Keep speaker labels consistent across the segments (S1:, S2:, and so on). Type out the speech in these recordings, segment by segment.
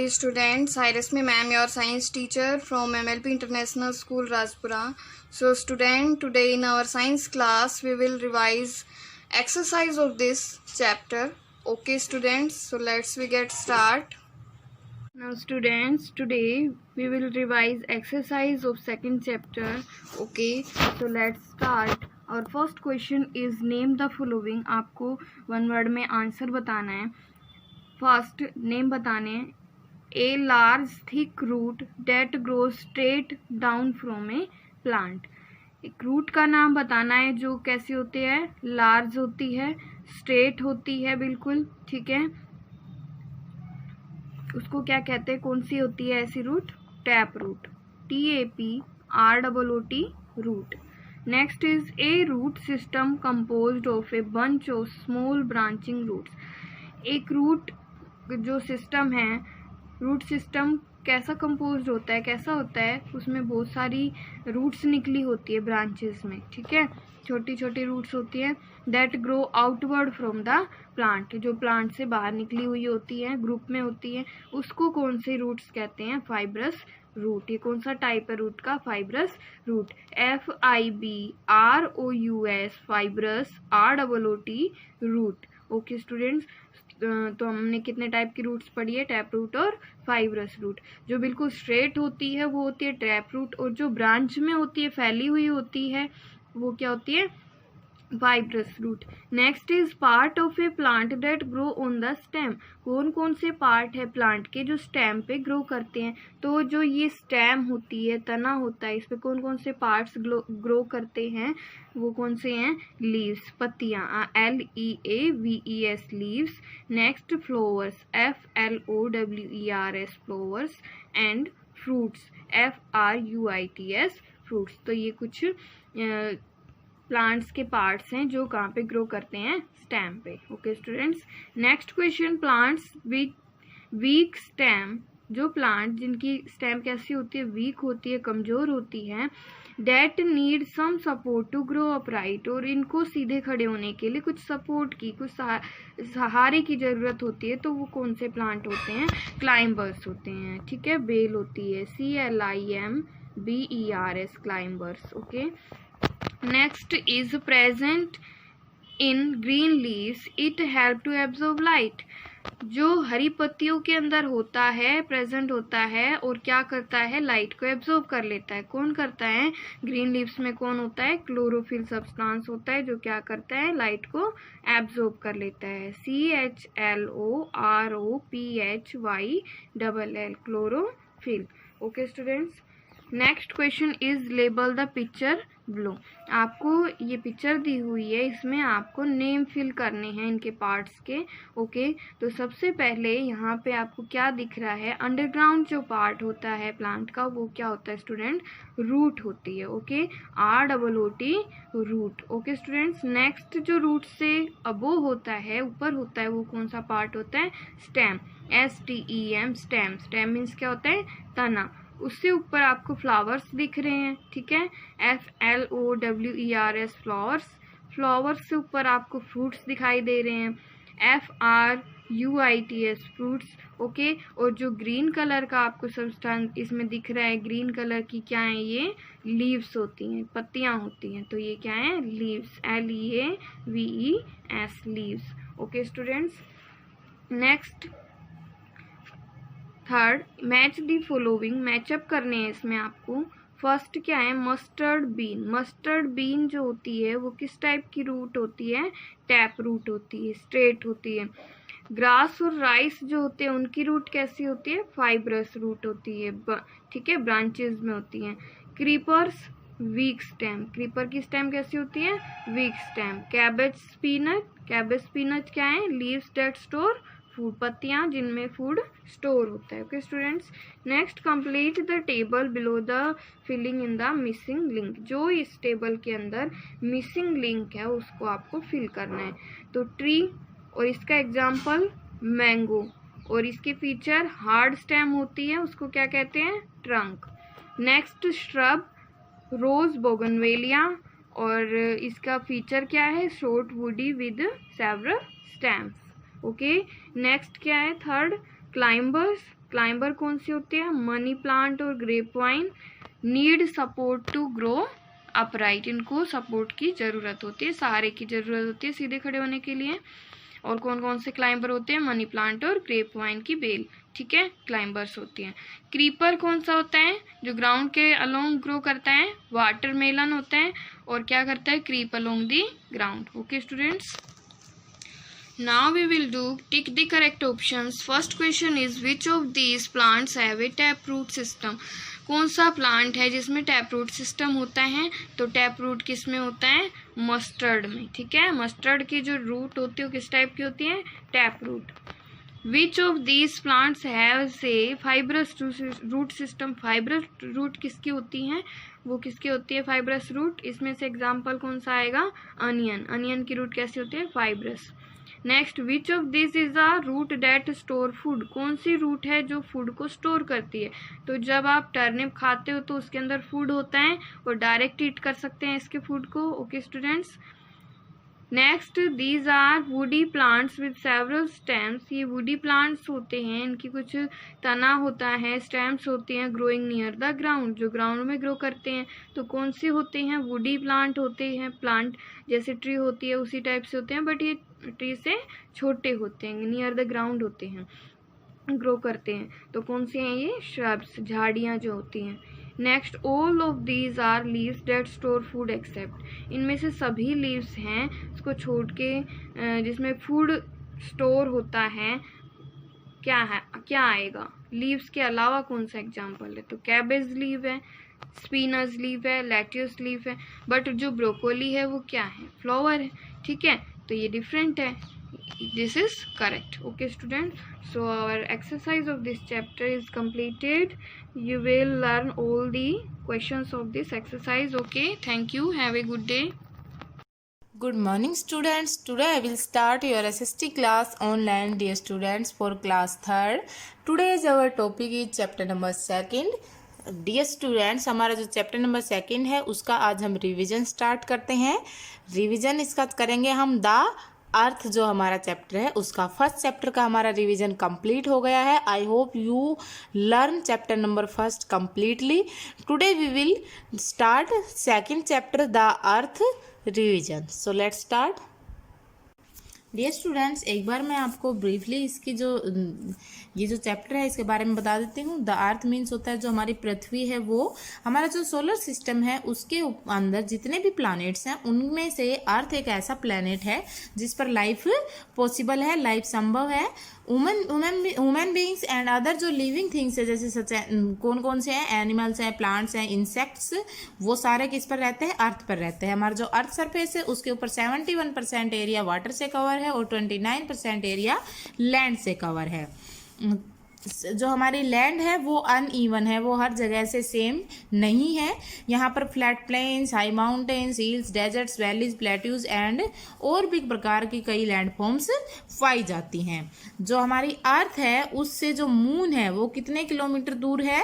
S1: Okay, students, I Rasmi ma'am, your science teacher from MLP International School, Rajpura. So, student, today in our science class, we will revise exercise of this chapter. Okay, students, so we get start. Now, students, today we will revise exercise of second chapter. Okay, so let's start. Our first question is name the following. आपको one word में answer बताना है. First name बताने हैं. A large thick root that grows straight down from a plant. एक root का नाम बताना है जो कैसी होती है, लार्ज होती है, स्ट्रेट होती है बिल्कुल, ठीक है. उसको क्या कहते हैं, कौन सी होती है ऐसी root? Tap root, TAPROOT root. Next is a root system composed of a bunch of small branching roots. एक रूट जो सिस्टम है, रूट सिस्टम कैसा कंपोज्ड होता है, कैसा होता है, उसमें बहुत सारी रूट्स निकली होती है ब्रांचेस में, ठीक है, छोटी छोटी रूट्स होती है. That grow outward from the plant, जो प्लांट से बाहर निकली हुई होती है, ग्रुप में होती है, उसको कौन से रूट्स कहते हैं? Fibrous root. ये कौन सा टाइप है रूट का? Fibrous root. FIBROUS fibrous, ROOT root. Okay students, तो हमने कितने टाइप की रूट्स पढ़ी है? टैप रूट और फाइब्रस रूट. जो बिल्कुल स्ट्रेट होती है वो होती है टैप रूट, और जो ब्रांच में होती है, फैली हुई होती है, वो क्या होती है? Fibrous root. Next is part of a plant that grow on the stem. कौन कौन से पार्ट है प्लांट के जो स्टेम पे ग्रो करते हैं? तो जो ये स्टेम होती है, तना होता है, इस पे कौन कौन से पार्ट्स ग्रो करते हैं? वो कौन से हैं? लीव्स, पत्तियां, LEAVES leaves. Next flowers, FLOWERS flowers. And fruits, FRUITS fruits. तो ये कुछ प्लांट्स के पार्ट्स हैं जो कहाँ पे ग्रो करते हैं? स्टेम पे. Okay students, next question. Plants with weak stem, जो प्लांट जिनकी स्टेम कैसी होती है? वीक होती है, कमजोर होती है. That need some support to grow upright, और इनको सीधे खड़े होने के लिए कुछ सपोर्ट की, कुछ सहारे की जरूरत होती है. तो वो कौन से प्लांट होते हैं? क्लाइंबर्स होते हैं, ठीक है. बेल होती है, CLIMBERS climbers. Okay. Next is present in green leaves. It help to absorb light. जो हरी पत्तियों के अंदर होता है, प्रेजेंट होता है, और क्या करता है? लाइट को एब्जॉर्ब कर लेता है. कौन करता है? ग्रीन लीव्स में कौन होता है? क्लोरोफिल सब्सटेंस होता है जो क्या करता है? लाइट को एब्जॉर्ब कर लेता है. CHLOROPHYLL chlorophyll. Okay students, next question is label the picture below. आपको ये पिक्चर दी हुई है, इसमें आपको नेम फिल करने हैं इनके पार्ट्स के. ओके, तो सबसे पहले यहाँ पे आपको क्या दिख रहा है? अंडरग्राउंड जो पार्ट होता है प्लांट का, वो क्या होता है स्टूडेंट? रूट होती है. ओके, ROOT root. Okay students, next जो रूट से अबो होता है, ऊपर होता है, वो कौन सा पार्ट होता है? Stem, STEM stem. Stem means क्या होता है? तना. उससे ऊपर आपको फ्लावर्स दिख रहे हैं, ठीक है, FLOWERS फ्लावर्स. फ्लावर्स से ऊपर आपको फ्रूट्स दिखाई दे रहे हैं, FRUITS फ्रूट्स. ओके, और जो ग्रीन कलर का आपको सब्सटेंस इसमें दिख रहा है, ग्रीन कलर की क्या है? ये लीव्स होती हैं, पत्तियां होती हैं. तो ये क्या है? Leaves, LEAVES leaves. Okay students, next third, match the following. Match up करने हैं इसमें आपको. फर्स्ट क्या है? Mustard been. मस्टर्ड बीन जो होती है वो किस टाइप की रूट होती है? टैप रूट होती है, स्ट्रेट होती है. ग्रास और राइस जो होते हैं उनकी रूट कैसी होती है? फाइब्रस रूट होती है, ठीक है, ब्रांचेस में होती हैं. Creepers weak stem. क्रीपर की स्टेम कैसी होती है? Weak stem. Cabbage spinach. Cabbage spinach क्या है? Leaves that store food. पत्तियां जिनमें फूड स्टोर होता है. Okay students, next complete the table below the filling in the missing link. जो इस टेबल के अंदर मिसिंग लिंक है उसको आपको फिल करना है. तो ट्री, और इसका एग्जाम्पल मैंगो, और इसके फीचर हार्ड स्टेम होती है, उसको क्या कहते हैं? Trunk. Next shrub, rose bougainvillea, और इसका फीचर क्या है? Short woody with several stems. Okay, next क्या है? Third, climbers. क्लाइंबर कौन सी होती है? मनी प्लांट और grape vine need support to grow upright, इनको सपोर्ट की ज़रूरत होती है, सहारे की ज़रूरत होती है सीधे खड़े होने के लिए। और कौन कौन से क्लाइंबर होते हैं? मनी प्लांट और ग्रेप वाइन की बेल, ठीक है, क्लाइंबर्स होती हैं। क्रीपर कौन सा होता है? जो ग्राउंड के अलोंग ग्रो करता है, वाटरमेलन होता है, और क्या करता है? Creep along the ground. Okay students, now we will do tick the correct options. First question is which of these plants have a taproot system? कौन सा प्लांट है जिसमें टैप रूट सिस्टम होता है? तो टैप रूट किस में होता है? मस्टर्ड में, ठीक है। मस्टर्ड की जो रूट होती है वो किस टाइप की होती है? Tap root. Which of these plants have say fibrous root system? Fibrous root किसकी होती है? वो किसकी होती है फाइब्रस रूट? इसमें से एग्जाम्पल कौन सा आएगा? अनियन। अनियन की रूट कैसी होती है? Fibrous. Next, which of this is a root that store food? कौन सी रूट है जो फूड को स्टोर करती है? तो जब आप टर्निप खाते हो तो उसके अंदर फूड होता है और डायरेक्ट ईट कर सकते हैं इसके फूड को। Okay students, next, these are woody plants with several stems. ये वुडी प्लांट्स होते हैं, इनकी कुछ तना होता है, स्टेम्स होते हैं, ग्रोइंग नियर द ग्राउंड, जो ग्राउंड में ग्रो करते हैं। तो कौन से होते हैं? वुडी प्लांट होते हैं। प्लांट जैसे ट्री होती है उसी टाइप से होते हैं, बट ये ट्री से छोटे होते हैं, नियर द ग्राउंड होते हैं, ग्रो करते हैं। तो कौन से हैं ये? श्रब्स, झाड़ियाँ जो होती हैं। Next, all of these are leaves that store food except. इनमें से सभी लीव्स हैं इसको छोड़ के जिसमें फूड स्टोर होता है। क्या है, क्या आएगा? लीव्स के अलावा कौन सा एग्जाम्पल है? तो कैबेज लीव है, स्पिनच लीव है, लेट्यूस लीव है, बट जो ब्रोकोली है वो क्या है? फ्लावर है, ठीक है, तो ये डिफरेंट है। This is correct. Okay students, so our exercise of this chapter is completed. You will learn all the questions of this exercise. Okay, thank you, have a good day.
S2: Good morning students. Today I will start your SST class online, dear students, for class 3rd. Today's our topic is chapter number 2nd. Dear students, हमारा जो chapter number 2 है उसका आज हम revision start करते हैं। Revision इसका करेंगे हम द अर्थ, जो हमारा चैप्टर है उसका फर्स्ट चैप्टर का हमारा रिवीजन कंप्लीट हो गया है। I hope you learn chapter number 1 completely. Today we will start second chapter the earth revision. So let's start. Dear students, एक बार मैं आपको ब्रीफली इसकी जो ये जो चैप्टर है इसके बारे में बता देती हूँ। द अर्थ मीन्स होता है जो हमारी पृथ्वी है, वो हमारा जो सोलर सिस्टम है उसके अंदर जितने भी प्लैनेट्स हैं उनमें से अर्थ एक ऐसा प्लैनेट है जिस पर लाइफ पॉसिबल है, लाइफ संभव है। ह्यूमन बीइंग्स एंड अदर जो लिविंग थिंग्स है, जैसे कौन कौन से हैं? एनिमल्स हैं, प्लांट्स हैं, इंसेक्ट्स, वो सारे किस पर रहते हैं? अर्थ पर रहते हैं। हमारा जो अर्थ सरफेस है उसके ऊपर 71% एरिया वाटर से कवर है और 29% एरिया लैंड से कवर है। जो हमारी लैंड है वो अनइवन है, वो हर जगह से सेम नहीं है। यहाँ पर flat plains, high mountains, hills, deserts, valleys, plateaus and और भी प्रकार की कई लैंड फॉर्म्स पाई जाती हैं। जो हमारी अर्थ है उससे जो मून है वो कितने किलोमीटर दूर है?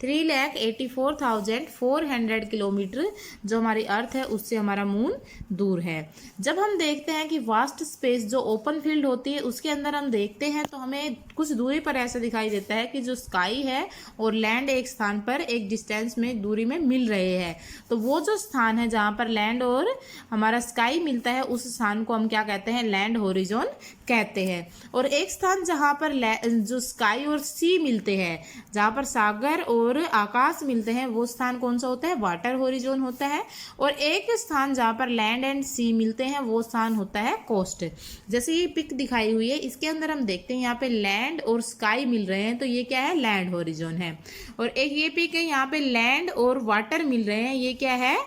S2: 3,84,400 किलोमीटर जो हमारी अर्थ है उससे हमारा मून दूर है। जब हम देखते हैं कि वास्ट स्पेस जो ओपन फील्ड होती है उसके अंदर हम देखते हैं तो हमें कुछ दूरी पर ऐसा दिखाई देता है कि जो स्काई है और लैंड एक स्थान पर एक डिस्टेंस में दूरी में मिल रहे हैं। तो वो जो स्थान है जहाँ पर लैंड और हमारा स्काई मिलता है उस स्थान को हम क्या कहते हैं? लैंड हॉरिजॉन कहते हैं। और एक स्थान जहाँ पर जो स्काई और सी मिलते हैं, जहाँ पर सागर और आकाश मिलते हैं, वो स्थान कौन सा होता है? वाटर हॉरिजॉन होता है। और एक स्थान जहाँ पर लैंड एंड सी मिलते हैं वो स्थान होता है कोस्ट। जैसे ये पिक दिखाई हुई है इसके अंदर हम देखते हैं यहाँ पे लैंड और स्काई मिल रहे हैं, तो ये क्या है? लैंड हॉरिजॉन है। और एक ये पिक है यहाँ पे लैंड और वाटर मिल रहे हैं, ये क्या है?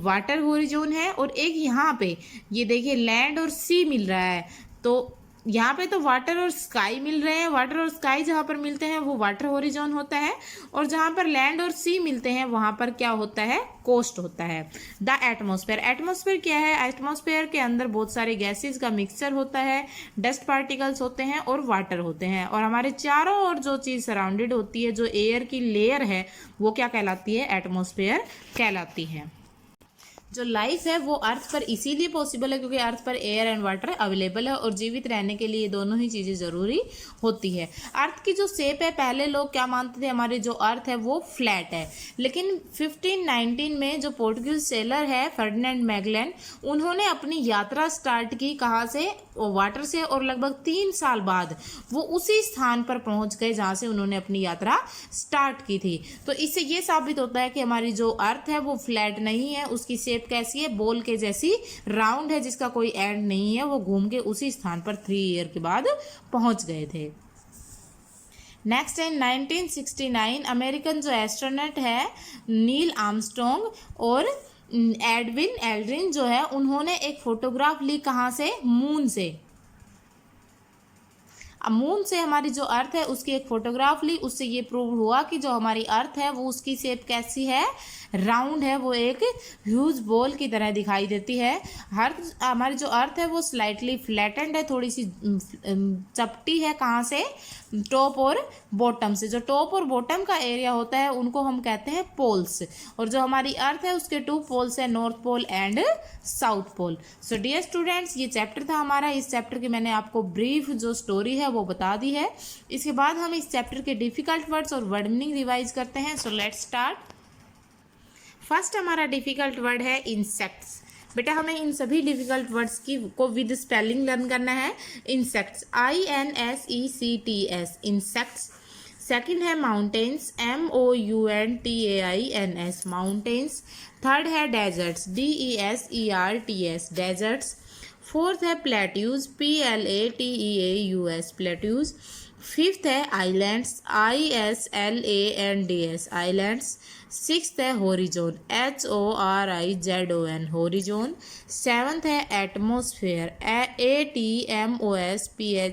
S2: वाटर हॉरिजॉन है। और एक यहाँ पे ये देखिए लैंड और सी मिल रहा है, तो यहाँ पे तो वाटर और स्काई मिल रहे हैं। वाटर और स्काई जहाँ पर मिलते हैं वो वाटर हॉरिजॉन होता है, और जहाँ पर लैंड और सी मिलते हैं वहाँ पर क्या होता है? कोस्ट होता है। द एटमॉस्फेयर, एटमॉस्फेयर क्या है? एटमॉस्फेयर के अंदर बहुत सारे गैसेस का मिक्सचर होता है, डस्ट पार्टिकल्स होते हैं और वाटर होते हैं। और हमारे चारों ओर जो चीज़ सराउंडेड होती है, जो एयर की लेयर है, वो क्या कहलाती है? एटमॉस्फेयर कहलाती है। जो लाइफ है वो अर्थ पर इसीलिए पॉसिबल है क्योंकि अर्थ पर एयर एंड वाटर अवेलेबल है और जीवित रहने के लिए दोनों ही चीज़ें ज़रूरी होती है। अर्थ की जो शेप है, पहले लोग क्या मानते थे, हमारे जो अर्थ है वो फ्लैट है, लेकिन 1519 में जो पोर्टुगीज सेलर है फर्डिनेंड मैगेलन, उन्होंने अपनी यात्रा स्टार्ट की कहाँ से, वाटर से, और लगभग 3 साल बाद वो उसी स्थान पर पहुंच गए जहाँ से उन्होंने अपनी यात्रा स्टार्ट की थी। तो इससे ये साबित होता है कि हमारी जो अर्थ है वो फ्लैट नहीं है, उसकी शेप कैसी है, बॉल के जैसी राउंड है जिसका कोई एंड नहीं है। वो घूम के उसी स्थान पर 3 ईयर के बाद पहुंच गए थे। नेक्स्ट है 1969, अमेरिकन जो एस्ट्रोनॉट है नील आर्मस्ट्रॉन्ग और एडविन एल्ड्रिन जो है, उन्होंने एक फोटोग्राफ ली कहाँ से, मून से। अब मून से हमारी जो अर्थ है उसकी एक फोटोग्राफ ली, उससे ये प्रूव हुआ कि जो हमारी अर्थ है वो उसकी शेप कैसी है, राउंड है, वो एक ह्यूज बॉल की तरह दिखाई देती है। हमारी जो अर्थ है वो स्लाइटली फ्लैटेंड है, थोड़ी सी चपटी है, कहाँ से, टॉप और बॉटम से। जो टॉप और बॉटम का एरिया होता है उनको हम कहते हैं पोल्स, और जो हमारी अर्थ है उसके 2 पोल्स है, north pole and south pole. So dear students, ये चैप्टर था हमारा। इस चैप्टर की मैंने आपको ब्रीफ जो स्टोरी है वो बता दी है। इसके बाद हम इस चैप्टर के डिफिकल्ट वर्ड्स और वर्ड मीनिंग रिवाइज करते हैं। सो लेट्स स्टार्ट। फर्स्ट हमारा डिफिकल्ट वर्ड है इंसेक्ट्स। बेटा हमें इन सभी डिफिकल्ट वर्ड्स की को विद स्पेलिंग लर्न करना है। Insects, INSECTS, insects. सेकंड है माउंटेन्स, MOUNTAINS, माउंटेन्स। थर्ड है डेजर्ट्स, DESERTS, डेजर्ट्स। फोर्थ है प्लेट्यूज, PLATEAUS, प्लेट्यूज। फिफ्थ है आइलैंड्स, ISLANDS, आइलैंड्स। सिक्स्थ है हॉरिजोन, HORIZON, हॉरिजोन। सेवन्थ है एटमोसफेयर, ATMOSPHERE,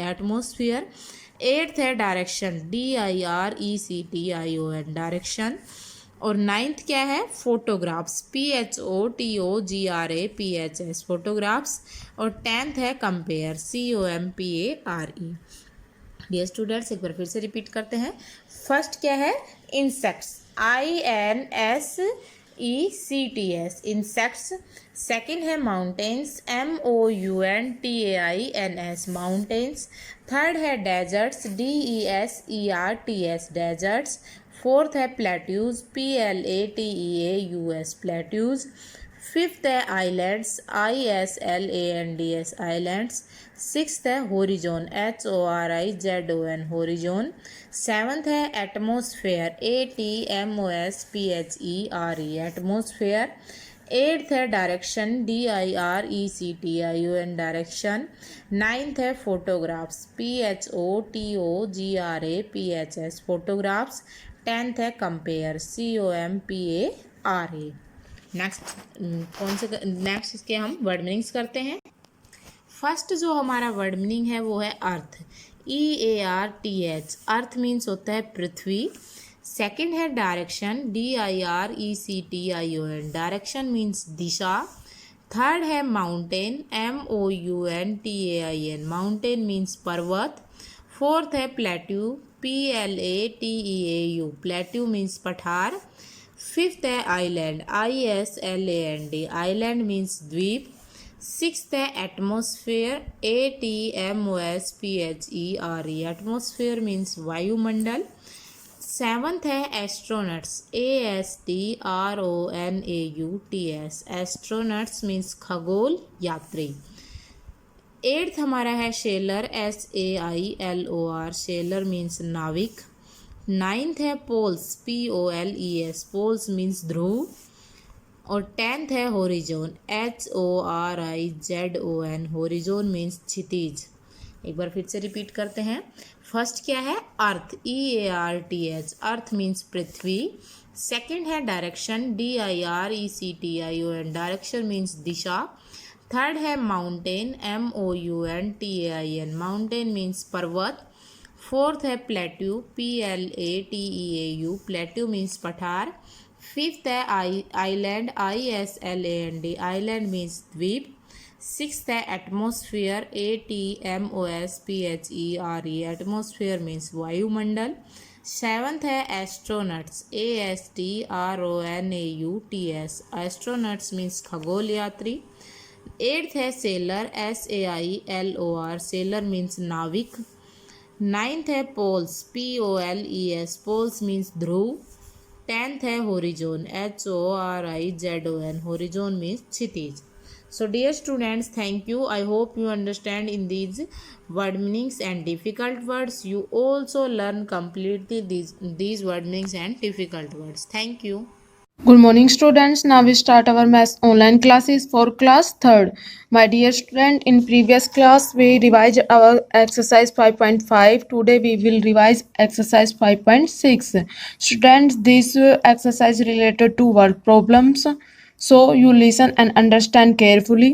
S2: एटमोसफियर। एट्थ है direction, DIRECTION, direction. और ninth क्या है, फोटोग्राफ्स, PHOTOGRAPHS, फोटोग्राफ्स। और 10th है कंपेयर, COMPARE। डियर स्टूडेंट्स, एक बार फिर से रिपीट करते हैं। फर्स्ट क्या है, इंसेक्ट्स, INSECTS, इंसेक्ट्स। सेकंड है माउंटेन्स, MOUNTAINS, माउंटेन्स। थर्ड है डेजर्ट्स, DESERTS, डेजर्ट्स। फोर्थ है प्लेट्यूज, PLATEAUS, प्लेट्यूज। फिफ्थ है आइलैंड्स, ISLANDS, आइलैंड्स। सिक्स्थ है हॉरिजोन, HORIZON, हॉरिजोन। सेवन्थ है एटमोसफेयर, ATMOSPHERE, एटमोसफेयर। एट्थ है डायरेक्शन, DIRECTION, डायरेक्शन। नाइन्थ है photographs, PHOTOGRAPHS, photographs. 10th है compare, COMPARE। Next next इसके हम word meanings करते हैं। फर्स्ट जो हमारा वर्ड मीनिंग है वो है अर्थ, EARTH, अर्थ मीन्स होता है पृथ्वी। सेकंड है डायरेक्शन, DIRECTION, डायरेक्शन मीन्स दिशा। थर्ड है माउंटेन, MOUNTAIN, माउंटेन मीन्स पर्वत। फोर्थ है प्लेट्यू, PLATEAU, प्लेट्यू मीन्स पठार। फिफ्थ है आइलैंड, ISLAND, आइलैंड मीन्स द्वीप। सिक्स्थ है एटमोसफेयर, ATMOSPHERE, एटमोसफेयर मीन्स वायुमंडल। सेवन्थ है एस्ट्रोनट्स, ASTRONAUTS, एस्ट्रोनट्स मीन्स खगोल यात्री। एट्थ हमारा है शेलर, SAILOR, शेलर मीन्स नाविक। नाइन्थ है पोल्स, POLES, पोल्स मीन्स ध्रुव। और 10th है हॉरिजोन, HORIZON, हॉरिजोन मीन्स क्षितिज। एक बार फिर से रिपीट करते हैं। फर्स्ट क्या है, अर्थ, EARTH, अर्थ मीन्स पृथ्वी। सेकंड है डायरेक्शन, DIRECTION, डायरेक्शन मीन्स दिशा। थर्ड है माउंटेन, MOUNTAIN, माउंटेन मीन्स पर्वत। फोर्थ है प्लेट्यू, PLATEAU, प्लेट्यू मीन्स पठार। फिफ्थ है आइलैंड, ISLAND, आइलैंड मीन्स द्वीप। सिक्स्थ है एटमोसफियर, ATMOSPHERE, एटमोसफियर मीन्स वायुमंडल। सेवन्थ है एस्ट्रोनट्स, ASTRONAUTS, एस्ट्रोनट्स मीन्स खगोल यात्री। एट्थ है सेलर, SAILOR, सेलर मीन्स नाविक। नाइन्थ है पोल्स, POLES, पोल्स मीन्स ध्रुव। टेंथ है horizon, HORIZON, horizon means Kshitij. So dear students, thank you. I hope you understand in these word meanings and difficult words. You also learn completely these word meanings and difficult words. Thank you.
S3: Good morning students. Now we start our maths online classes for class 3rd. My dear student, in previous class we revised our exercise 5.5. Today we will revise exercise 5.6. Students, this exercise related to word problems. So you listen and understand carefully.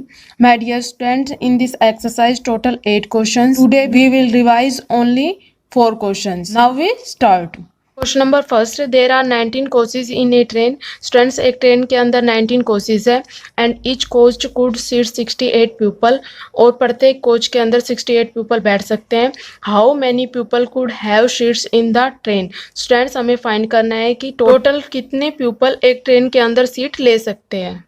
S3: My dear students, in this exercise total 8 questions. Today we will revise only 4 questions. Now we start. Question number first, there are 19 coaches in a train. Students, एक train के अंदर 19 coaches है and each coach could seat 68 people, और प्रत्येक coach के अंदर 68 people बैठ सकते हैं। How many people could have seats in the train. Students, हमें फाइंड करना है कि टोटल कितने पीपल एक ट्रेन के अंदर सीट ले सकते हैं।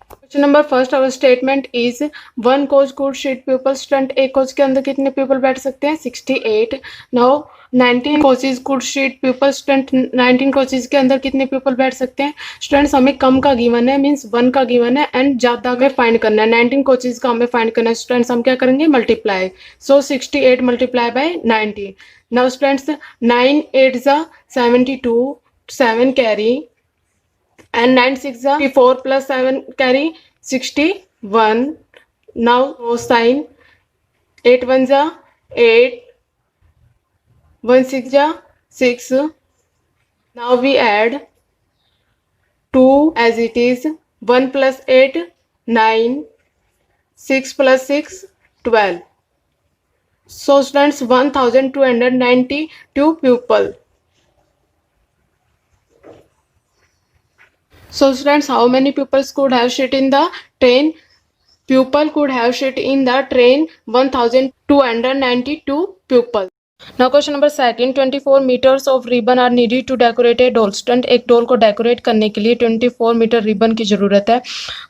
S3: Question number first, our statement is one coach could seat people. Student, एक कोच के अंदर कितने पीपल बैठ सकते हैं? 68। Now 19 coaches could seat people. Student, 19 coaches के अंदर कितने पीपल बैठ सकते हैं? स्टूडेंट्स, हमें कम का गिवन है, मीन्स 1 का गिवन है एंड ज़्यादा में फाइंड करना है। 19 कोचेज का हमें फाइंड करना है। स्टूडेंट्स, हम क्या करेंगे? Multiply. So 68 multiply by 19। Now students, 9 8 ज़ा 72, 7 carry and 9 6 are 4 plus 7 carry 61. Now cosine 8 1 are 8, 1 6 are 6. Now we add 2 as it is. 1 plus 8 9, 6 plus 6 12. So students, 1292 pupil. So students, how many pupils could have sit in the train? Pupil could have sit in the train 1292 pupils. Now question number second, 24 meters of ribbon are needed to decorate a doll. Student, एक डोल को decorate करने के लिए 24 metre ribbon की जरूरत है।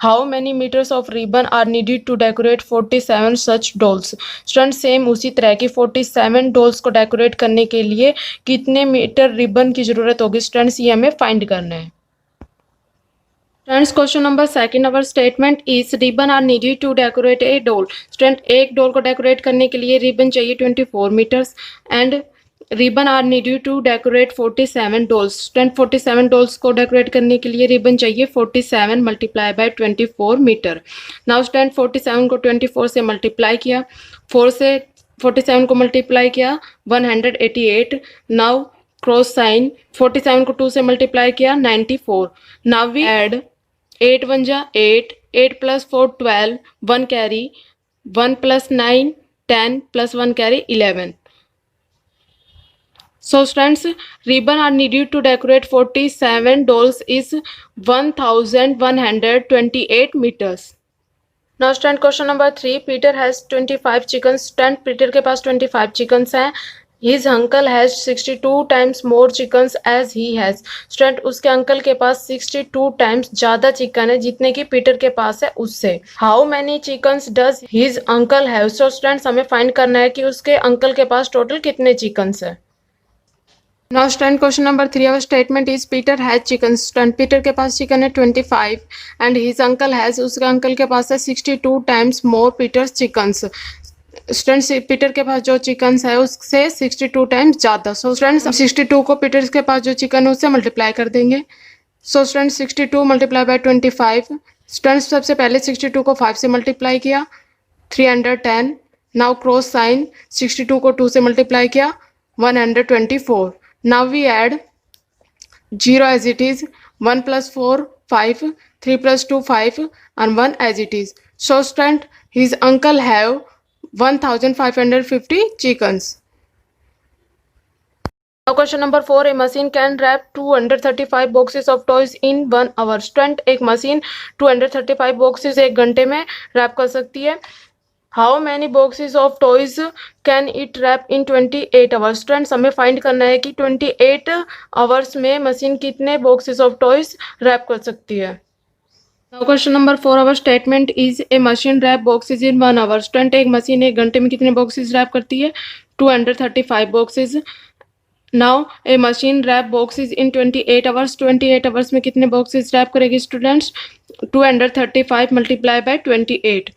S3: How many meters of ribbon are needed to decorate 47 such dolls? Student, same उसी तरह की 47 डॉल्स को डेकोरेट करने के लिए कितने मीटर रिबन की जरूरत होगी? स्टूडेंट्स, ये हमें फाइंड करना है। Students, question number second, our statement is ribbon are needed to decorate a doll. Student, एक डोल को डेकोरेट करने के लिए रिबन चाहिए 24 meters and ribbon are needed to decorate 47 dolls. Student, 47 dolls को डेकोरेट करने के लिए रिबन चाहिए 47 multiply by 24 meter. Now student, 47 को 24 से मल्टीप्लाई किया, 4 से 47 को मल्टीप्लाई किया 188। नाउ क्रॉस साइन, 47 को 2 से मल्टीप्लाई किया 94। नाउ वी एड 8 1 जा 8, 8 plus 4 12, 1 carry, 1 plus 9 10 plus 1 carry 11. So students, ribbon are needed to decorate 47 dolls is 1128 meters. Now student, question number 3, Peter has 25 chickens. Student, Peter के पास 25 chickens हैं। His uncle has 62 times more chickens as he has. Student, उसके uncle के पास 62 times ज़्यादा chicken है जितने कि Peter के पास है उससे। How many chickens does his uncle have? So students, हमें फाइंड करना है कि उसके अंकल के पास टोटल कितने चिकन्स है। Now student, question number 3, our statement is Peter has chicken. Student, Peter के पास चिकन है 25 एंड हिज अंकल हैज, उसके अंकल के पास है 62 times more Peter's chickens. Students, Peter के पास जो चिकन्स है उससे 62 टाइम्स ज़्यादा। सो स्टूडेंट्स, 62 को पीटर के पास जो चिकन है उससे मल्टीप्लाई कर देंगे। So students, 62 multiply by 25। Students, सबसे पहले 62 को 5 से मल्टीप्लाई किया 310। नाउ क्रॉस साइन, 62 को 2 से मल्टीप्लाई किया 124। Now we add 0 as it is, 1 plus 4 5, 3 plus 2 5 and 1 as it is. So student, his uncle have 1550 chickens. Now question number 4, a machine can wrap 235 boxes of toys in 1 hour. Student, एक machine 235 boxes एक घंटे में wrap कर सकती है। How many boxes of toys can it wrap in 28 hours. Students हमें find करना है कि 28 आवर्स में मशीन कितने बॉक्सेस ऑफ टॉयज रैप कर सकती है। Now question number 4, our statement is a machine wrap boxes in 1 hour. Student एक मशीन 1 घंटे में कितने बॉक्सेस रैप करती है? 235 boxes. Now a machine wrap boxes in 28 hours. 28 hours में कितने बॉक्सेस रैप करेगी students? 235 multiply by 28।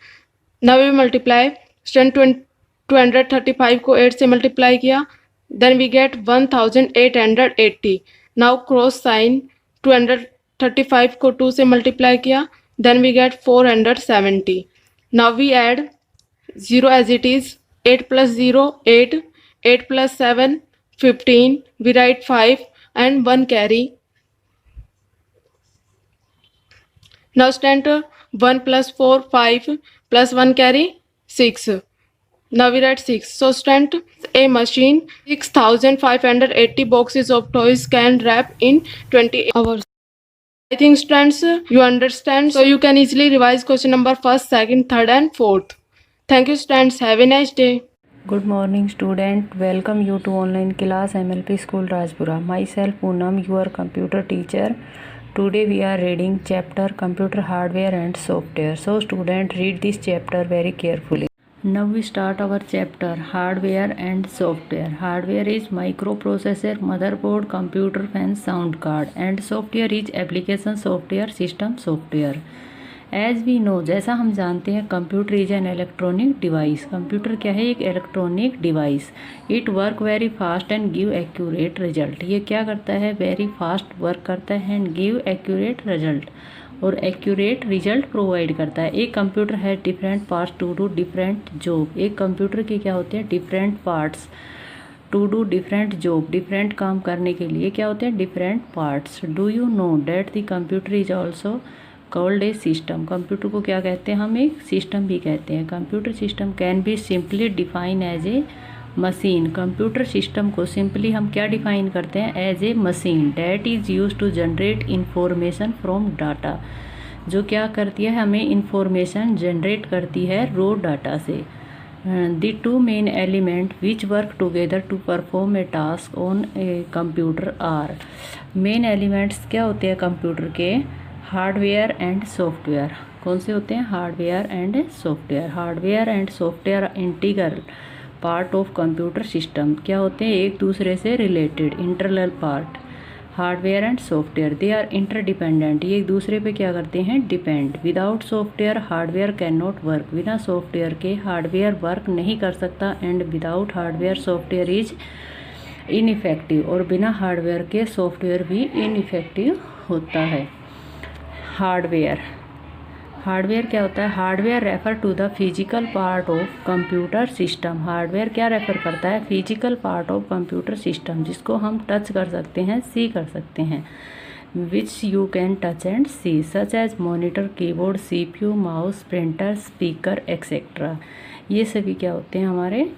S3: Now we multiply. Student 235 को 8 से मल्टीप्लाई किया, then we get 1880। Now cross sign. 235 को 2 से मल्टीप्लाई किया, then we get 470। Now we add 0 as it is। 8 plus 0 8, 8 plus 7 15, we write 5 and 1 carry. Now stand 1 plus 4 5 plus 1 carry 6. Now we write 6. So stand a machine 6580 boxes of toys can wrap in 28 hours. I think students you understand, so you can easily revise question number 1st, 2nd, 3rd and 4th. Thank you students, have a nice day.
S4: Good morning student, welcome you to online class MLP School Rajpura. Myself Poonam, your computer teacher. Today we are reading chapter computer hardware and software. So student, read this chapter very carefully. Now we start our chapter hardware and software. Hardware is microprocessor, motherboard, computer fan, sound card, and software is application software, system software. As we know, जैसा हम जानते हैं, computer is an electronic device. Computer क्या है? एक electronic device. It work very fast and give accurate result. ये क्या करता है? वेरी फास्ट वर्क करता है एंड गिव एक्यूरेट रिजल्ट, और एक्यूरेट रिजल्ट प्रोवाइड करता है। एक कंप्यूटर है different parts to do different job. एक कंप्यूटर के क्या होते हैं? Different parts to do different job. Different काम करने के लिए क्या होते हैं? Different parts. Do you know that the computer is also called a system. Computer को क्या कहते हैं? हम एक सिस्टम भी कहते हैं। Computer system can be simply define as a machine. Computer system को सिंपली हम क्या डिफाइन करते हैं? As a machine that is use to generate information from data, जो क्या करती है? हमें इंफॉर्मेशन जनरेट करती है रो डाटा से। The two main element which work together to perform a task on a computer are. Main elements क्या होते हैं कंप्यूटर के? Hardware and software. कौन से होते हैं? Hardware and software. Hardware and software integral part of computer system. क्या होते हैं? एक दूसरे से related internal part. Hardware and software they are interdependent. ये एक दूसरे पे क्या करते हैं? Depend. Without software hardware can not work. बिना सॉफ्टवेयर के हार्डवेयर वर्क नहीं कर सकता। And without hardware software is ineffective, और बिना हार्डवेयर के सॉफ्टवेयर भी इनइफेक्टिव होता है। हार्डवेयर। हार्डवेयर क्या होता है? Hardware refer to the physical part of computer system. Hardware क्या रेफर करता है? Physical part of computer system, जिसको हम टच कर सकते हैं, सी कर सकते हैं। Which you can touch and see, such as monitor, keyboard, CPU, mouse, printer, speaker etcetera. ये सभी क्या होते हैं? हमारे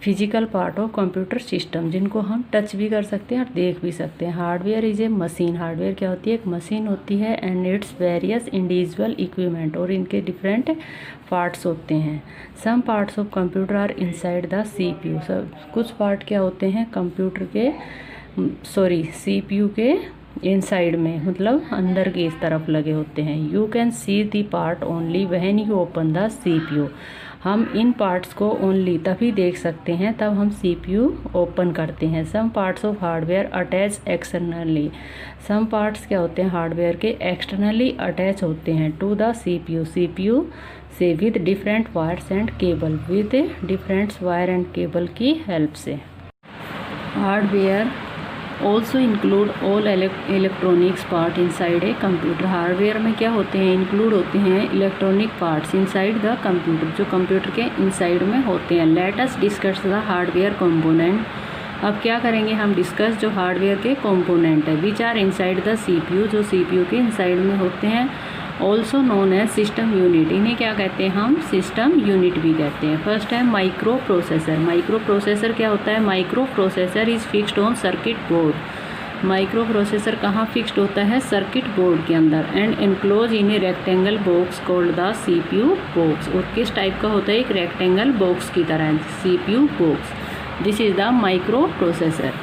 S4: physical part of computer system, जिनको हम टच भी कर सकते हैं और देख भी सकते हैं। Hardware is a machine. Hardware क्या होती है? एक मशीन होती है and its various individual equipment, और इनके डिफरेंट पार्ट्स होते हैं। Some parts of computer are inside the CPU। सब कुछ पार्ट क्या होते हैं कंप्यूटर के, CPU के इनसाइड में, मतलब अंदर की इस तरफ लगे होते हैं। You can see the part only when you open the CPU। हम इन पार्ट्स को ओनली तभी देख सकते हैं तब हम CPU ओपन करते हैं। Some parts of hardware attach externally. Some parts क्या होते हैं? हार्डवेयर के एक्सटर्नली अटैच होते हैं टू द CPU से with different wires and cable, with different wire and cable की हेल्प से। Hardware also include all electronics part inside a computer. Hardware में क्या होते हैं? इंक्लूड होते हैं electronic parts inside the computer, जो कंप्यूटर के इनसाइड में होते हैं। Let us discuss the hardware component. अब क्या करेंगे हम? डिस्कस जो हार्डवेयर के कंपोनेंट है which are inside the CPU, जो CPU के इनसाइड में होते हैं। Also known as system unit. इन्हें क्या कहते हैं हम? सिस्टम यूनिट भी कहते हैं। फर्स्ट है माइक्रो प्रोसेसर। माइक्रो प्रोसेसर क्या होता है? Micro processor is fixed on circuit board. Micro processor कहाँ फिक्स्ड होता है? सर्किट बोर्ड के अंदर। And enclose in a rectangle box called the CPU box. और किस टाइप का होता है? एक रेक्टेंगल बॉक्स की तरह, CPU box. This is the micro processor.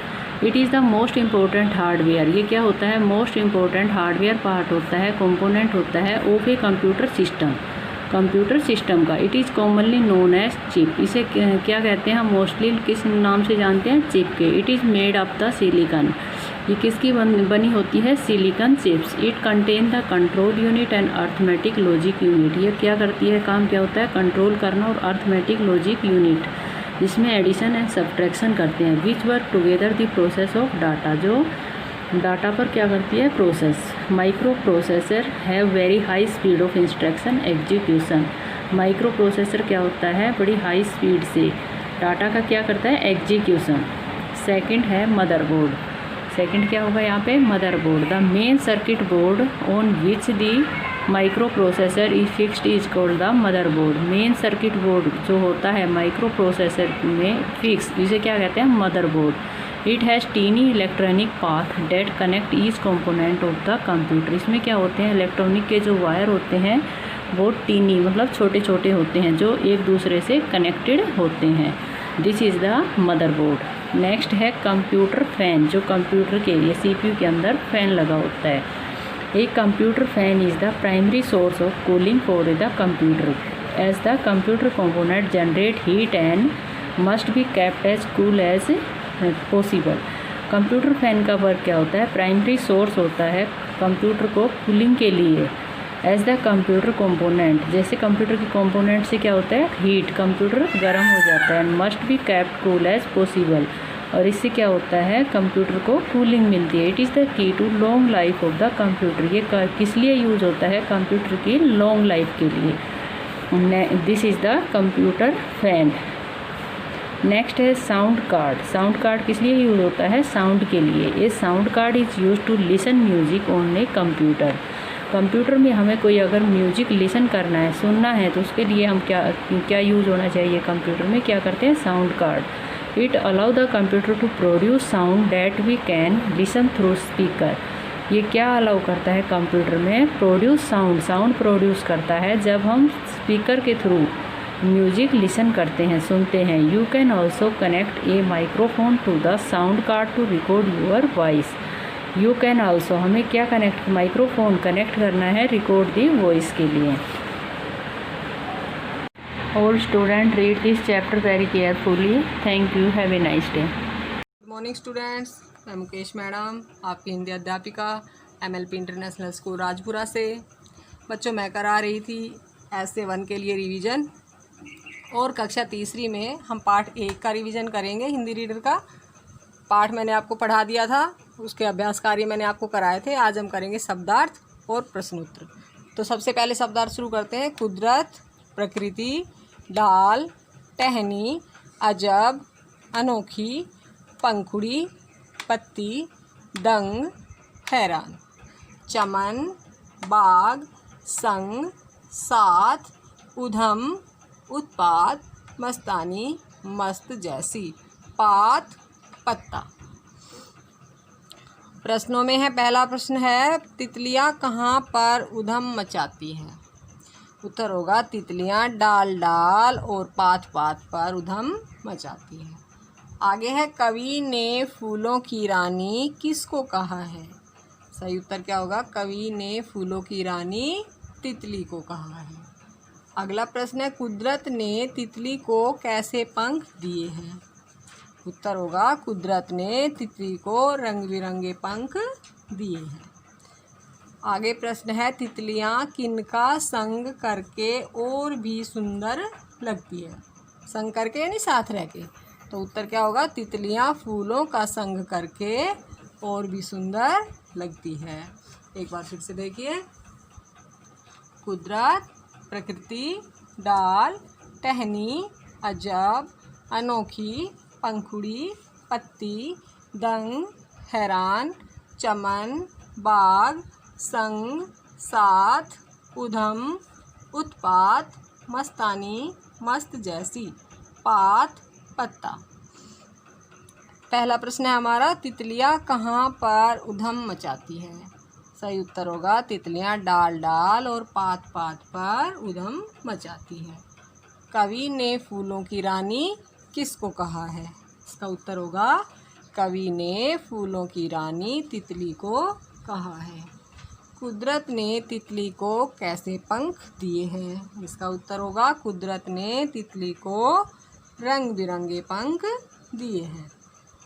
S4: It is the most important hardware. ये क्या होता है? मोस्ट इम्पोर्टेंट हार्डवेयर पार्ट होता है, कंपोनेंट होता है of a computer system, computer system का। It is commonly known as chip. इसे क्या कहते हैं? हम मोस्टली किस नाम से जानते हैं? चिप के। It is made of the silicon. ये किसकी बनी होती है? Silicon chips. It contain the control unit and arithmetic logic unit. ये क्या करती है? काम क्या होता है? कंट्रोल करना और अर्थमेटिक लॉजिक यूनिट, जिसमें एडिशन एंड सब्ट्रैक्शन करते हैं। विच work together the process of data. जो डाटा पर क्या करती है? Process. Micro processor have very high speed of instruction execution. Micro processor क्या होता है? बड़ी हाई स्पीड से डाटा का क्या करता है? एग्जीक्यूशन। सेकंड है मदरबोर्ड। सेकंड क्या होगा यहाँ पे? Motherboard. The main circuit board on which the micro processor is fixed is called the motherboard. Main circuit board जो होता है माइक्रो प्रोसेसर में फिक्स, इसे क्या कहते हैं? Motherboard. It has tiny electronic path that connect each component of the computer. इसमें क्या होते हैं? इलेक्ट्रॉनिक के जो वायर होते हैं वो टीनी मतलब छोटे छोटे होते हैं, जो एक दूसरे से कनेक्टेड होते हैं। This is the motherboard. Next है कंप्यूटर फैन, जो कंप्यूटर के लिए CPU के अंदर फैन लगा होता है। एक computer fan is the primary source of cooling for the computer, as the computer component generate heat and must be kept as cool as possible. Computer fan का वर्क क्या होता है? प्राइमरी सोर्स होता है कंप्यूटर को cooling के लिए। As the computer component, जैसे कंप्यूटर के कंपोनेंट से क्या होता है? हीट, कंप्यूटर गर्म हो जाता है। Must be kept cool as possible, और इससे क्या होता है? कंप्यूटर को कूलिंग मिलती है। It is the key to long life of the computer. ये किस लिए यूज होता है? कंप्यूटर की लॉन्ग लाइफ के लिए। This is the computer fan. Next है साउंड कार्ड। साउंड कार्ड किस लिए यूज होता है? साउंड के लिए। ये sound card is use to listen music on a computer. Computer में हमें कोई अगर म्यूजिक लिसन करना है, सुनना है, तो उसके लिए हम क्या यूज़ होना चाहिए? कंप्यूटर में क्या करते हैं? Sound card. It allow the computer to produce sound that we can listen through speaker. ये क्या अलाउ करता है? कंप्यूटर में प्रोड्यूस साउंड प्रोड्यूस करता है जब हम स्पीकर के थ्रू म्यूजिक लिसन करते हैं, सुनते हैं। You can also connect a microphone to the sound card to record your voice. You can also, हमें क्या कनेक्ट? माइक्रोफोन कनेक्ट करना है रिकॉर्ड दी वॉइस के लिए। All student read this chapter very carefully. Thank you. Have a nice day.
S5: Good morning students, मैं Mukesh madam, आपकी हिंदी अध्यापिका MLP international school Rajpura से। बच्चों, मैं करा रही थी ऐसे 1 के लिए रिवीजन, और कक्षा तीसरी में हम पाठ 1 का रिवीजन करेंगे। हिंदी रीडर का पाठ मैंने आपको पढ़ा दिया था, उसके अभ्यास कार्य मैंने आपको कराए थे। आज हम करेंगे शब्दार्थ और प्रश्नोत्तर। तो सबसे पहले शब्दार्थ शुरू करते हैं। कुदरत, प्रकृति, डाल, टहनी, अजब, अनोखी, पंखुड़ी, पत्ती, दंग, हैरान, चमन, बाग, संग, साथ, उधम, उत्पात, मस्तानी, मस्त जैसी, पात, पत्ता। प्रश्नों में है, पहला प्रश्न है, तितलियां कहाँ पर उधम मचाती हैं? उत्तर होगा तितलियां डाल डाल और पात पात पर उधम मचाती हैं। आगे है, कवि ने फूलों की रानी किसको कहा है? सही उत्तर क्या होगा? कवि ने फूलों की रानी तितली को कहा है। अगला प्रश्न है, कुदरत ने तितली को कैसे पंख दिए हैं? उत्तर होगा कुदरत ने तितली को रंग बिरंगे पंख दिए हैं। आगे प्रश्न है, तितलियां किनका संग करके और भी सुंदर लगती है? संग करके यानी साथ रह के। तो उत्तर क्या होगा? तितलियां फूलों का संग करके और भी सुंदर लगती है। एक बार फिर से देखिए, कुदरत, प्रकृति, डाल, टहनी, अजब, अनोखी, पंखुड़ी, पत्ती, दंग, हैरान, चमन, बाग, संग, साथ, उधम, उत्पात, मस्तानी, मस्त जैसी, पात, पत्ता। पहला प्रश्न है हमारा, तितलियाँ कहाँ पर उधम मचाती है। सही उत्तर होगा तितलियाँ डाल डाल और पात पात पर उधम मचाती है। कवि ने फूलों की रानी किसको कहा है। इसका उत्तर होगा कवि ने फूलों की रानी तितली को कहा है। कुदरत ने तितली को कैसे पंख दिए हैं। इसका उत्तर होगा कुदरत ने तितली को रंग बिरंगे पंख दिए हैं।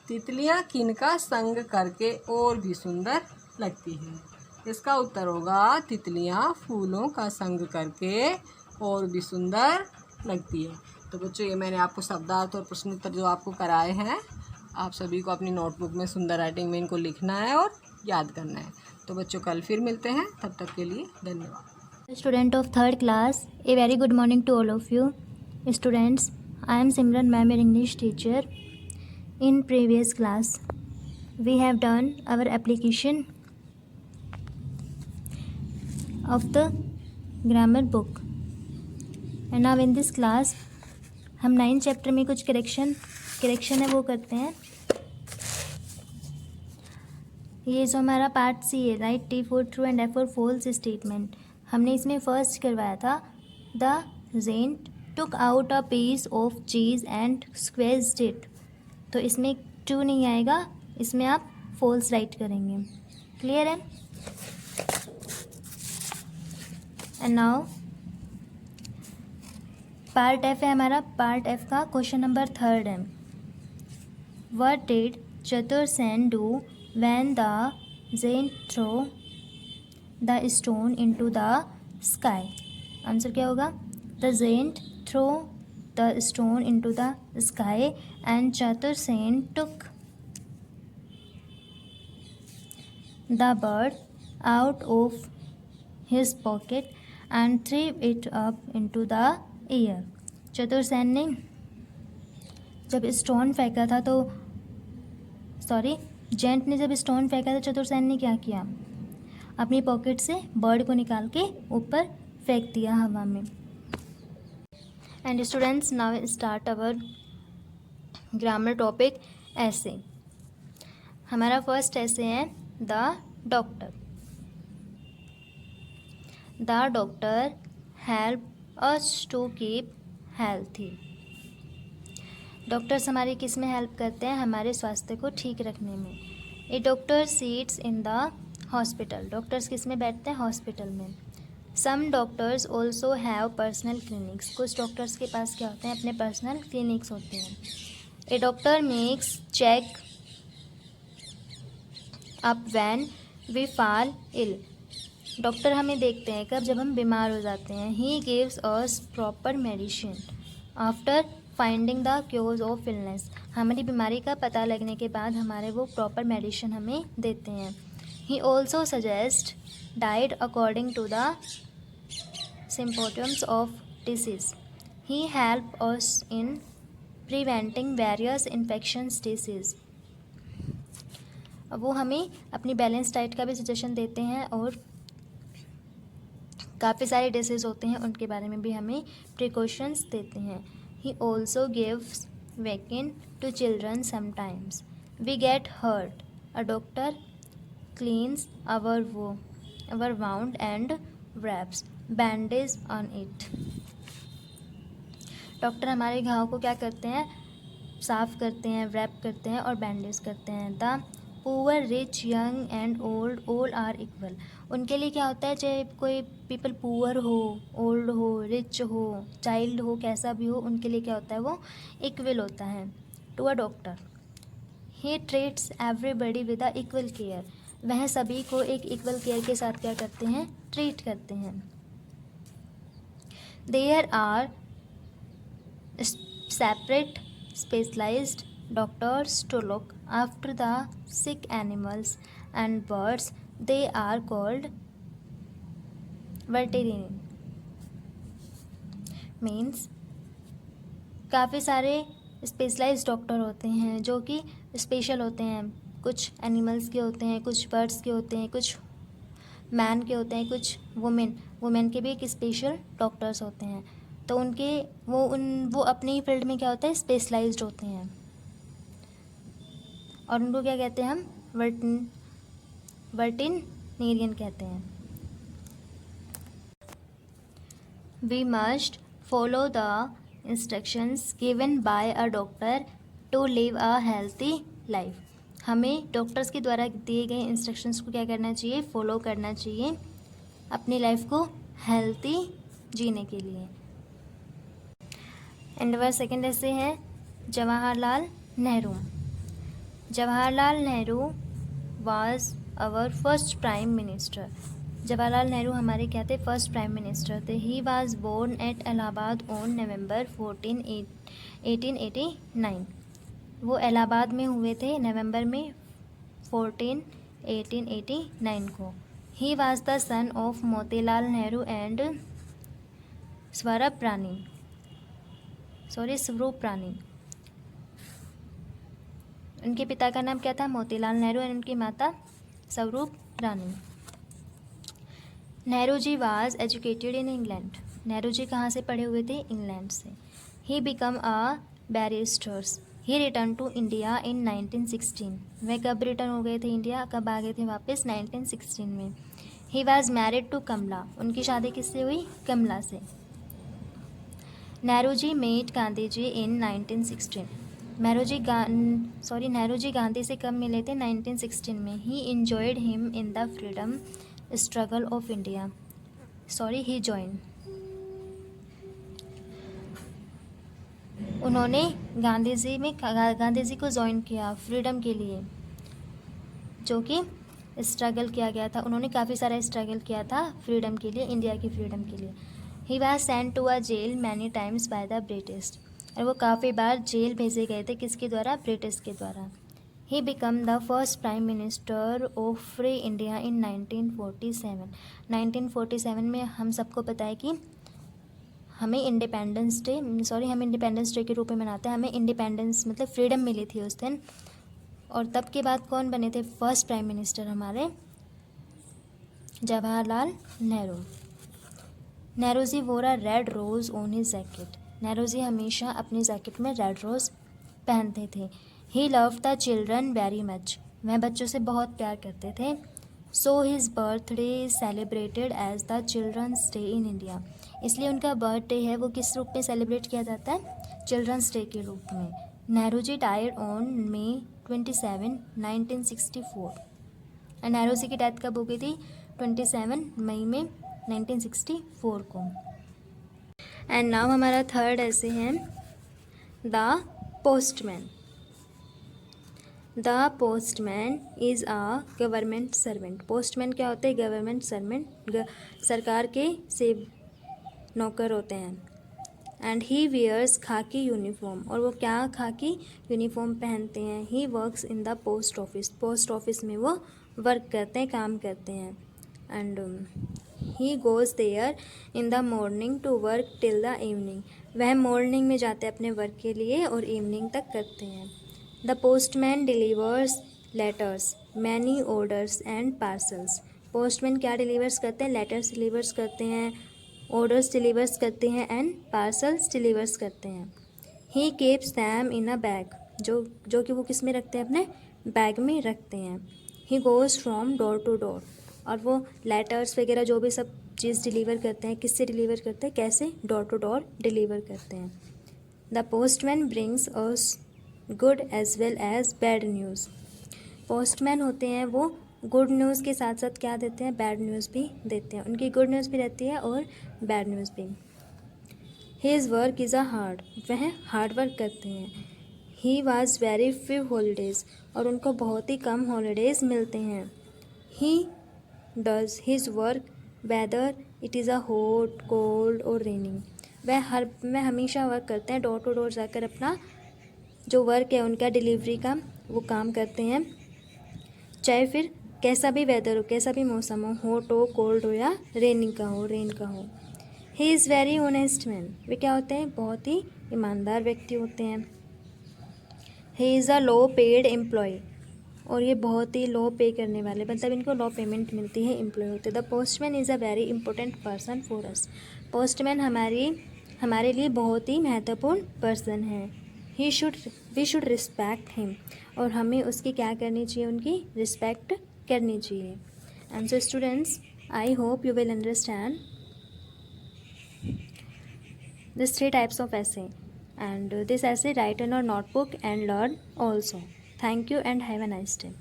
S5: तितलियाँ किनका संग करके और भी सुंदर लगती है। इसका उत्तर होगा तितलियाँ फूलों का संग करके और भी सुंदर लगती है। तो बच्चों, ये मैंने आपको शब्दार्थ और प्रश्नोत्तर जो आपको कराए हैं, आप सभी को अपनी नोटबुक में सुंदर राइटिंग में इनको लिखना है और याद करना है। तो बच्चों, कल फिर मिलते हैं, तब तक के लिए धन्यवाद।
S6: Student of third class, a very good morning to all of you. Students, I am Simran ma'am, your English teacher. In previous class, we have done our application of the grammar book. And now in this class, हम 9th chapter में कुछ correction है वो करते हैं। ये जो हमारा पार्ट सी है, right T for true and F for false statement, हमने इसमें फर्स्ट करवाया था, the gent took out a piece of cheese and squeezed it. तो इसमें ट्रू नहीं आएगा, इसमें आप फॉल्स राइट करेंगे। क्लियर है। एंड नाउ पार्ट एफ है हमारा। पार्ट एफ का क्वेश्चन नंबर 3 है, what did Chatursen do when the gent throw the stone into the sky. Answer क्या होगा, the gent throw the stone into the sky and Chatursen took the bird out of his pocket and threw it up into the air. Chatursen ने जब stone फेंका था तो gent ने जब stone फेंका था, चतुरसेन ने क्या किया, अपनी पॉकेट से बर्ड को निकाल के ऊपर फेंक दिया हवा में। And students, now start our grammar topic essay. हमारा फर्स्ट ऐसे है, the doctor. The doctor help us to keep healthy. Doctors हमारी किस में हेल्प करते हैं, हमारे स्वास्थ्य को ठीक रखने में। A doctor sits in the hospital. Doctors किस में बैठते हैं, हॉस्पिटल में। Some doctors also have personal clinics. कुछ डॉक्टर्स के पास क्या होते हैं, अपने पर्सनल क्लिनिक्स होते हैं। A doctor makes check up when we fall ill. Doctor हमें देखते हैं कब, जब हम बीमार हो जाते हैं। He gives us proper medicine after finding the chaos of illness. हमारी बीमारी का पता लगने के बाद हमारे वो प्रॉपर मेडिसिन हमें देते हैं। He also suggest diet according to the symptoms of disease. He help us in preventing various infections disease. वो हमें अपनी बैलेंस डाइट का भी सजेशन देते हैं और काफ़ी सारे डिसीज़ होते हैं उनके बारे में भी हमें प्रिकॉशंस देते हैं। He also gives vaccine to children sometimes we get hurt. A doctor cleans our wound and wraps bandage on it. Doctor हमारे घाव को क्या करते हैं, साफ़ करते हैं, रैप करते हैं और बैंडेज करते हैं। The poor, rich, young and old all are equal. उनके लिए क्या होता है, चाहे कोई पीपल पुअर हो, ओल्ड हो, रिच हो, चाइल्ड हो, कैसा भी हो, उनके लिए क्या होता है, वो इक्वल होता है to a doctor. He treats everybody with a equal care. वह सभी को एक इक्वल केयर के साथ क्या करते हैं, ट्रीट करते हैं। There are separate specialized doctors to look after the sick animals and birds. They are called veterinarian. Means काफ़ी सारे स्पेशलाइज्ड डॉक्टर होते हैं जो कि स्पेशल होते हैं। कुछ एनिमल्स के होते हैं, कुछ बर्ड्स के होते हैं, कुछ मैन के होते हैं, कुछ वुमेन के भी एक स्पेशल डॉक्टर्स होते हैं। तो उनके वो अपनी ही फील्ड में क्या होता है, स्पेशलाइज्ड होते हैं। और उनको क्या कहते हैं हम? वर्टिनरियन कहते हैं। We must follow the instructions given by a doctor to live a healthy life. हमें डॉक्टर्स के द्वारा दिए गए इंस्ट्रक्शंस को क्या करना चाहिए? फॉलो करना चाहिए अपनी लाइफ को हेल्थी जीने के लिए। एंड वर सेकेंड ऐसे है Jawaharlal Nehru. Jawaharlal Nehru was our first prime minister. Jawaharlal Nehru हमारे क्या थे? फर्स्ट प्राइम मिनिस्टर थे। He was born at Allahabad on November 14, 1889। वो इलाहाबाद में हुए थे नवंबर में 14, 1889 को। He was the son of Motilal Nehru and स्वरूप रानी। उनके पिता का नाम क्या था? मोतीलाल नेहरू एंड उनकी माता Swarup Rani. Nehru ji was educated in England. Nehru ji कहाँ से पढ़े हुए थे? इंग्लैंड से। He become a barristers. He return to India in 1916। वह कब रिटर्न हो गए थे इंडिया? कब आ गए थे वापस? 1916 में। ही वाज मैरिड टू कमला। उनकी शादी किससे हुई? कमला से। नेहरू जी मेट गांधी जी इन 1916। नेहरू जी गांधी से कब मिले थे? 1916 में। ही enjoyed him in the freedom struggle of India. He join. उन्होंने गांधी जी को ज्वाइन किया फ्रीडम के लिए, जो कि स्ट्रगल किया गया था। उन्होंने काफ़ी सारा स्ट्रगल किया था फ्रीडम के लिए, इंडिया की फ्रीडम के लिए। He was sent to a jail many times by the British. और वो काफ़ी बार जेल भेजे गए थे। किसके द्वारा? ब्रिटिश के द्वारा। He become the first prime minister of free India in 1947। 1947 में हम सबको पता है कि हमें इंडिपेंडेंस डे के रूप में मनाते हैं। हमें इंडिपेंडेंस मतलब फ्रीडम मिली थी उस दिन। और तब के बाद कौन बने थे फर्स्ट प्राइम मिनिस्टर? हमारे Jawaharlal Nehru. Nehru ji wore a red rose on his jacket. Nehru ji हमेशा अपनी जैकेट में रेड रोज़ पहनते थे। He loved the children very much. वह बच्चों से बहुत प्यार करते थे। So his birthday is celebrated as the children's day in India. इसलिए उनका बर्थडे है वो किस रूप में सेलिब्रेट किया जाता है? चिल्ड्रंस डे के रूप में। Nehru ji died on May 27, 1964। Nehru ji की डेथ कब हो गई थी? 27 मई में 1964 को। एंड नाउ हमारा थर्ड ऐसे है the postman. The postman is a government servant. Postman क्या होते हैं? गवर्नमेंट सर्वेंट, सरकार के सेव नौकर होते हैं। And he wears khaki uniform. और वो क्या खाकी यूनिफॉर्म पहनते हैं? He works in the post office. Post office में वो वर्क करते हैं, काम करते हैं। And he goes there in the morning to work till the evening. वह मॉर्निंग में जाते हैं अपने वर्क के लिए और इवनिंग तक करते हैं। The postman delivers letters, many orders and parcels. Postman क्या डिलीवर्स करते हैं? लेटर्स डिलीवर्स करते हैं, ऑर्डर्स डिलीवर्स करते हैं एंड पार्सल्स डिलीवर्स करते हैं। He keeps them in a bag. जो कि वो किस में रखते हैं? अपने बैग में रखते हैं। He goes from door to door. और वो लेटर्स वगैरह जो भी सब चीज़ डिलीवर करते हैं, किससे डिलीवर करते हैं? कैसे? डोर टू डोर डिलीवर करते हैं। The postman brings us good as well as bad news. Postman होते हैं वो गुड न्यूज़ के साथ साथ क्या देते हैं? बैड न्यूज़ भी देते हैं। उनकी गुड न्यूज़ भी रहती है और बैड न्यूज़ भी। His work is a hard. वह हार्ड वर्क करते हैं। He was very few holidays. और उनको बहुत ही कम हॉलीडेज़ मिलते हैं। He does his work whether it is a hot, cold और रेनिंग। वह हमेशा वर्क करते हैं, डोर टू डोर जाकर अपना जो वर्क है उनका डिलीवरी का वो काम करते हैं, चाहे फिर कैसा भी वेदर हो, कैसा भी मौसम हो, हॉट हो, कोल्ड हो या रेन का हो। He is very honest man. वे क्या होते हैं? बहुत ही ईमानदार व्यक्ति होते हैं। He is a low paid employee. और ये बहुत ही लो पे करने वाले, मतलब इनको लो पेमेंट मिलती है, एम्प्लॉय होते हैं। The postman is a very important person for us. Postman हमारे लिए बहुत ही महत्वपूर्ण पर्सन है। वी शुड रिस्पेक्ट हिम, और हमें उसकी क्या करनी चाहिए, उनकी रिस्पेक्ट करनी चाहिए. And so students, I hope you will understand these 3 types of essay, and this essay write in your notebook and learn also. Thank you and have a nice day.